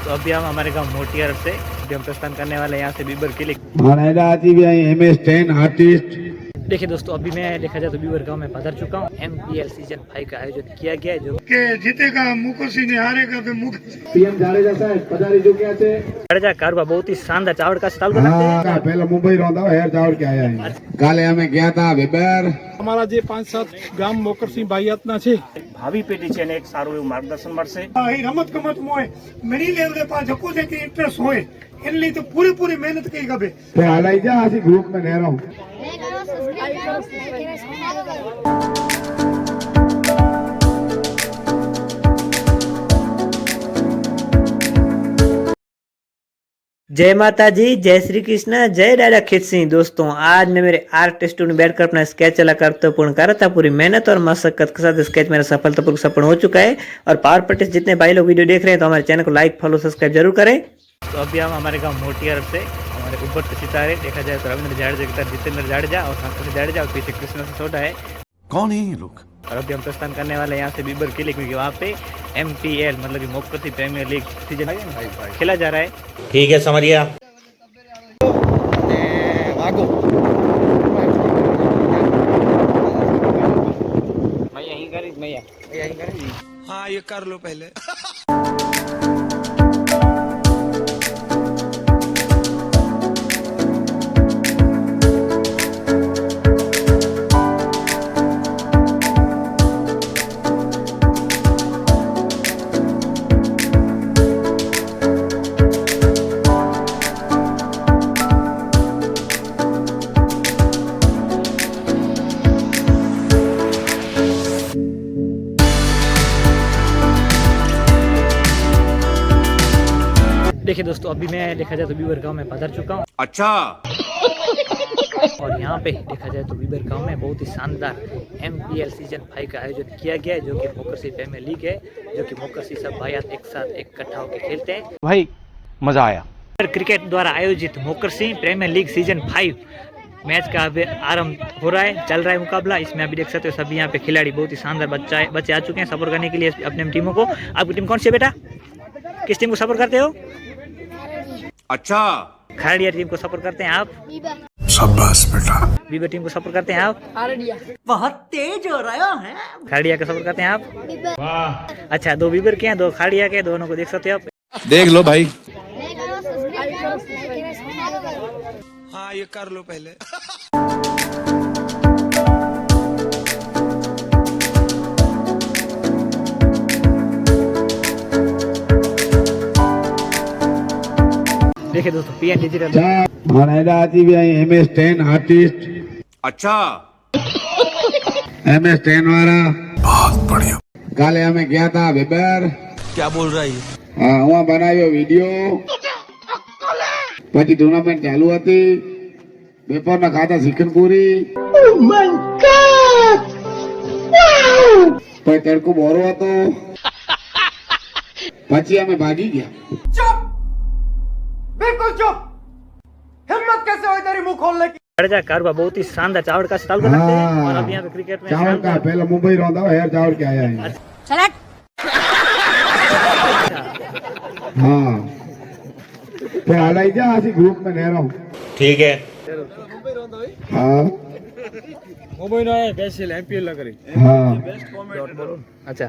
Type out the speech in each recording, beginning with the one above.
तो अभी हम हमारे गांव मोटियार से अभी हम प्रस्थान करने वाले हैं यहाँ से बीबर किले। MS10 artist. देखिए दोस्तों, अभी मैं देखा जाए तो बीबर गांव में पधार चुका हूँ। MPL सीजन 5 का आयोजन किया गया है जो કે જીતેગા મુકરસિંહ ને હારેગા તો મુક PM જાડેજા સાહેબ પધારી ચૂક્યા છે। जाडेजा कारवा बहुत ही शानदार चावड़ का स्टाल बनाते हैं। હા પહેલા મુંબઈ રોંધા હેર ચાવડ કે આયા અહીં કાલે અમે ગયા હતા વેબર। અમારા જે 5-7 ગામ મોકરસિંહ ભાઈયાતના છે ભાવિ પેઢી છે એને એક સારું એવું માર્ગદર્શન મળશે। એ રમત ગમત મોય મિની લેવલે પા જકો જે કે ઇન્ટરેસ્ટ હોય એની लिए तो पूरी मेहनत कई गबे તે હાલાઈ જા આસી ગ્રુપ में નહેરો। जय माता जी, जय श्री कृष्ण, जय दादा खित सिंह। दोस्तों, आज मैं मेरे आर्टिस्ट में बैठकर अपना स्केच कलाकार पूर्ण कर रहा था। पूरी मेहनत और मशक्कत के साथ स्केच मेरा सफलतापूर्वक संपन्न हो चुका है। और पावर प्रैक्टिस जितने भाई लोग वीडियो देख रहे हैं तो हमारे चैनल को लाइक फॉलो सब्सक्राइब जरूर करें। तो अभी हम हमारे गांव मोटियार से हमारे उभरते सितारे देखा जाए तो रविंद्र जाडेजा की तरफ जितेंद्र जाडेजा और सांस्कृतिक जाडेजा और पीछे कृष्ण सिसोदा है। कौन है ये लोग? और अभी हम प्रस्थान करने वाले हैं यहाँ से बीबर किले, क्योंकि वहाँ पे MPL मतलब कि मोकरसी प्रीमियर लीग सीजन खेला जा रहा है। ठीक है समझिया। हाँ ये कर लो पहले। देखिए दोस्तों, अभी मैं देखा जाए तो बीबर गांव में पधार चुका हूँ। अच्छा और यहाँ पे देखा जाए तो बीबर गांव में बहुत ही शानदार MPL सीजन 5 का आयोजन किया गया है, जो कि मोकरसी प्रीमियर लीग है, जो कि मोकरसी सब भाई एक साथ इकट्ठा होकर खेलते हैं। भाई मजा आया। क्रिकेट द्वारा आयोजित मोकरसी प्रीमियर लीग सीजन 5 मैच का अभी आरंभ हो रहा है, चल रहा है मुकाबला। इसमें अभी देख सकते हो सभी यहाँ पे खिलाड़ी बहुत ही शानदार बच्चे आ चुके हैं सपोर्ट करने के लिए अपनी टीमों को। आपकी टीम कौन सी है बेटा? किस टीम को सपोर्ट करते हो? अच्छा खरड़िया टीम को सपोर्ट करते हैं आप? शाबाश बेटा। बीबर टीम को सपोर्ट करते हैं आप? बहुत तेज हो रहा है। खरड़िया को सपोर्ट करते हैं आप? वाह। अच्छा, दो बीबर के हैं, दो खरड़िया के, दोनों को देख सकते हो आप। देख लो भाई। हाँ ये कर लो पहले। देखिए दोस्तों, PN डिजिटल MS10 आर्टिस्ट। अच्छा MS10 वाला बहुत बढ़िया। કાલે અમે ગયા હતા વેબર। क्या बोल रहा है? હા હું બનાવ્યો વિડિયો। પછી ટુર્નામેન્ટ ચાલુ હતી, બપોરના ખાતા chicken puri. Oh my god wow. પછી તડકો બોરો હતો, પછી અમે ભાગી ગયા। जाडेजा कारवा बहुत ही शानदार चावड़ का स्टाल बनाते हैं। और अभी यहाँ पे क्रिकेट में चावल का पहला मुंबई रोंधा हेर चावल के आया है। हाँ फिर हालाई जा आसी ग्रुप में नहरो। ठीक है। हाँ મુંબઈનો બેસેલ MPL ના કરી। हाँ अच्छा,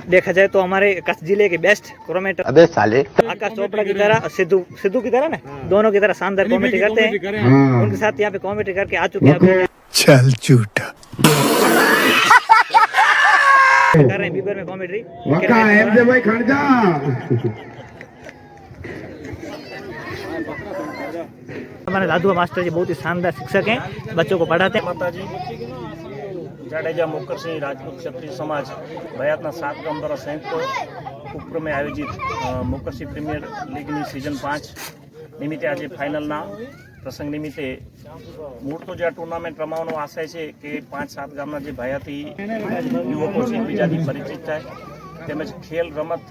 देखा जाए तो हमारे कच्छ जिले के बेस्ट कॉमेंटेटर अबे साले आकाश चोपड़ा की तरह सिद्धू की तरह ना, दोनों की तरह शानदार कॉमेंट्री करते हैं। हाँ उनके साथ यहाँ पे कॉमेंट्री करके आ चुके हैं अभी। चल झूठा कर रहे हैं बीबर में कॉमेंट्री। वक्का एम जे भाई खड़ जा। हमारे दादू मास्टर जी बहुत ही शानदार शिक्षक हैं, बच्चों को पढ़ाते हैं। માતાજી જાડેજા મોકરસિંહ રાજપૂત ક્ષત્રિય સમાજ ભયાતના 7 ગામ દ્વારા સંયુક્ત ઉપક્રમે આયોજિત મોકરસિંહ પ્રીમિયર લીગની સિઝન 5 નિમિત્તે આજે ફાઇનલના પ્રસંગ નિમિત્તે મૂળ તો જે આ ટુર્નામેન્ટ રમાવાનો આશય છે કે 5-7 ગામના જે ભયાતી યુવકો છે એકબીજાથી પરિચિત થાય, તેમજ ખેલ રમત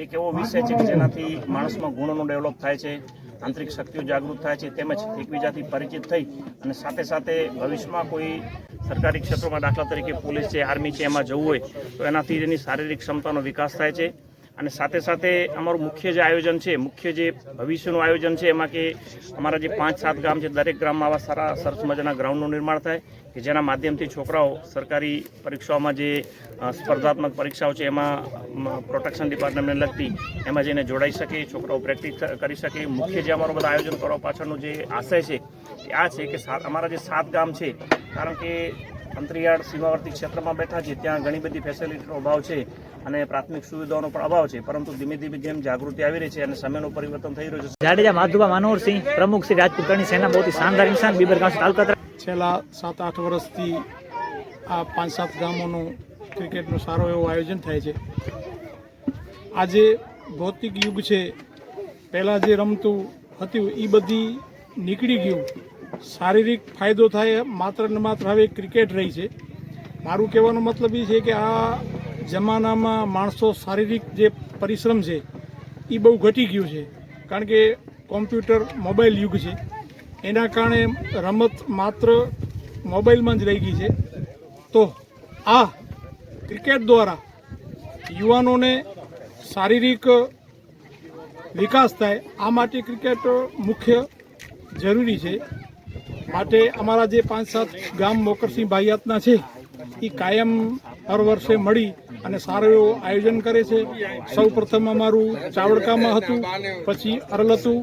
એક એવો વિષય છે કે જેનાથી માણસમાં ગુણોનું ડેવલપ થાય છે, આંતરિક શક્તિઓ જાગૃત થાય છે, તેમજ એકબીજાથી પરિચિત થઈ અને સાથે સાથે ભવિષ્યમાં કોઈ સરકારી ક્ષેત્રોમાં દાખલા તરીકે પોલીસ છે, આર્મી છે, એમાં જવું હોય તો એનાથી એની શારીરિક ક્ષમતાનો વિકાસ થાય છે અને સાથે સાથે અમારું મુખ્ય જે આયોજન છે, મુખ્ય જે ભવિષ્યનું આયોજન છે, એમાં કે અમારા જે 5-7 ગામ છે, દરેક ગામમાં આવા સારા સરસ મજાના ગ્રાઉન્ડનું નિર્માણ થાય કે જેના માધ્યમથી છોકરાઓ સરકારી પરીક્ષાઓમાં જે સ્પર્ધાત્મક પરીક્ષાઓ છે એમાં પ્રોટેક્શન ડિપાર્ટમેન્ટને લગતી એમાં જઈને જોડાઈ શકે, છોકરાઓ પ્રેક્ટિસ કરી શકે. મુખ્ય જે અમારું બધા આયોજન કરવા પાછળનું જે આશય છે એ આ છે કે અમારા જે 7 ગામ છે, કારણ કે અંતરિયાળ સીમાવર્તી ક્ષેત્રમાં બેઠા છે, ત્યાં ઘણી બધી ફેસિલિટીનો અભાવ છે અને પ્રાથમિક સુવિધાઓનો પણ અભાવ છે, પરંતુ ધીમે ધીમે જેમ જાગૃતિ આવી રહી છે અને સમયનું પરિવર્તન થઈ રહ્યું છે. જાડેજા માધુભા મનોહરસિંહ, પ્રમુખ શ્રી રાજપૂત કરણી સેના, બહુ ही शानदार इंसान, बीबर गांव से तालुका. છેલ્લા 7-8 વર્ષથી આ 5-7 ગામોનું ક્રિકેટનું સારો એવું આયોજન થાય છે. આજે ભૌતિક યુગ છે, પહેલાં જે રમતું હતું એ બધી નીકળી ગયું. શારીરિક ફાયદો થાય માત્ર ને માત્ર હવે ક્રિકેટ રહી છે. મારું કહેવાનો મતલબ એ છે કે આ જમાનામાં માણસો શારીરિક જે પરિશ્રમ છે એ બહુ ઘટી ગયું છે, કારણ કે કોમ્પ્યુટર મોબાઈલ યુગ છે. એના કારણે રમત માત્ર મોબાઈલમાં જ રહી ગઈ છે. તો આ ક્રિકેટ દ્વારા યુવાનોને શારીરિક વિકાસ થાય, આ માટે ક્રિકેટ મુખ્ય જરૂરી છે. માટે અમારા જે 5-7 ગામ મોકરસિંહ ભાઈયાતના છે એ કાયમ હર વર્ષે મળી અને સારું એવું આયોજન કરે છે. સૌ પ્રથમ અમારું ચાવડકામાં હતું, પછી અરલ હતું,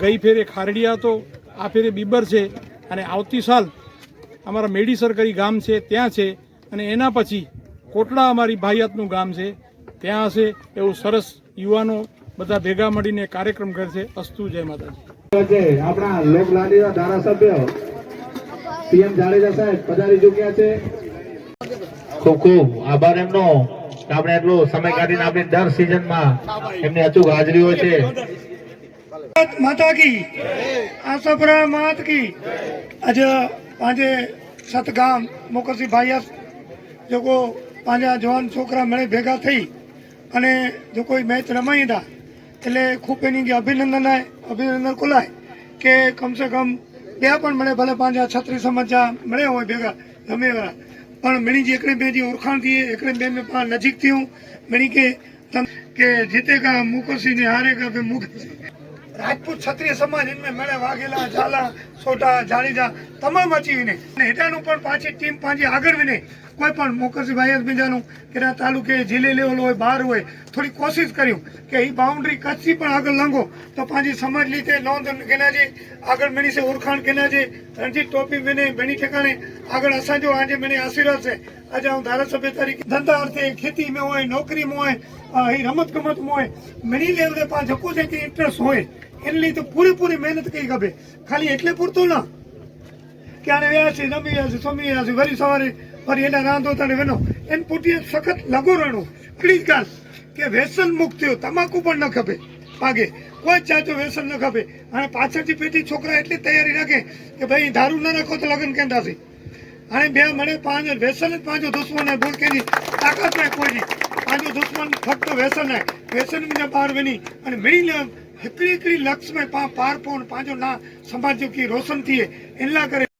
ગઈ ફેરે ખારડિયા હતો, આ ફેરે બીબર છે, અને આવતી સાલ અમારા મેડીસર કરી ગામ છે ત્યાં છે, અને એના પછી કોટડા અમારી ભાઈયાતનું ગામ છે ત્યાં હશે. એવું સરસ યુવાનો બધા ભેગા મળીને કાર્યક્રમ કરશે. અસ્તુ, જય માતાજી. આપણા લોકલાડીના ધારાસભ્ય પીએમ જાડેજા સાહેબ પધારી ચૂક્યા છે. ખૂબ ખૂબ આભાર એમનો. આપણે એટલો સમય કાઢીને આપણે દર સિઝનમાં એમની અચૂક હાજરી હોય છે. माता की आसपरा मात की. अज पांजे 7 गाम मोकरसिंह भाईयात जो पांजा जवान छोकरा मिले भेगा थी अने जो कोई मैच रमाई था એટલે ખૂબ એની અભિનંદન ખોલાય કે કમસે કમ બે પણ મળે, ભલે 5-36 સમજા મળે હોય ભેગા રમે વાળા, પણ મણી જે એકડે બે જે ઓળખાણ થी એકડे બે में नजीक थी हूँ मणी के जीतेगा मुकरसिंह ने हारेगा फिर मुकरसिंह. राजपूत क्षत्रिय समाज इनमें મળે વાઘેલા, ઝાલા, સોટા, જાડેજા તમામ અચી વિને હેઠાનું પણ પાછી ટીમ પાંચી આગળ વિને કોઈ પણ મોકરસિંહ ભાઈયાત બીજાનું કે તાલુકે જિલ્લે લેવલ હોય બહાર હોય થોડી કોશિશ કર્યું કે એ બાઉન્ડ્રી કચ્છથી પણ આગળ લંઘો તો પાંચી સમાજ લીધે નોંધ કેના છે આગળ મેની છે ઓળખાણ કેના છે રણજીત ટોપી મેને મેની ઠેકાણે આગળ અસાંજો આજે મેને આશીર્વાદ છે. આજે હું ધારાસભ્ય તરીકે ધંધા અર્થે ખેતીમાં હોય, નોકરીમાં હોય, રમત ગમતમાં હોય, મેની લેવલે પાંચ હકો છે કે ઇન્ટરેસ્ટ હોય એને લીધે પૂરેપૂરી મહેનત કઈ ખપે. ખાલી એટલે પૂરતું ના કે આને વ્યાસી રમી વ્યાસી સમી વ્યાસી વરી સવારે વરી એના રાંધો તને વેનો એને પૂરતી સખત લઘુ રણું એટલી ગાલ કે વ્યસન મુક્ત થયો. તમાકુ પણ ન ખપે પાગે, કોઈ ચાચો વ્યસન ન ખપે. અને પાછળથી પેટી છોકરા એટલી તૈયારી રાખે કે ભાઈ દારૂ ના નાખો તો લગ્ન કેમ થશે. અને બે મળે 5 વ્યસન જ 5 દુશ્મન બોલ કે તાકાત નહીં કોઈ નહીં. 5 દુશ્મન ફક્ત વ્યસન નહીં, વ્યસન બીજા બહાર બની અને મેળી લે हिकिड़ी लक्ष्य में पार पौन पांचो ना समाज की रोशन थिए इन ला करे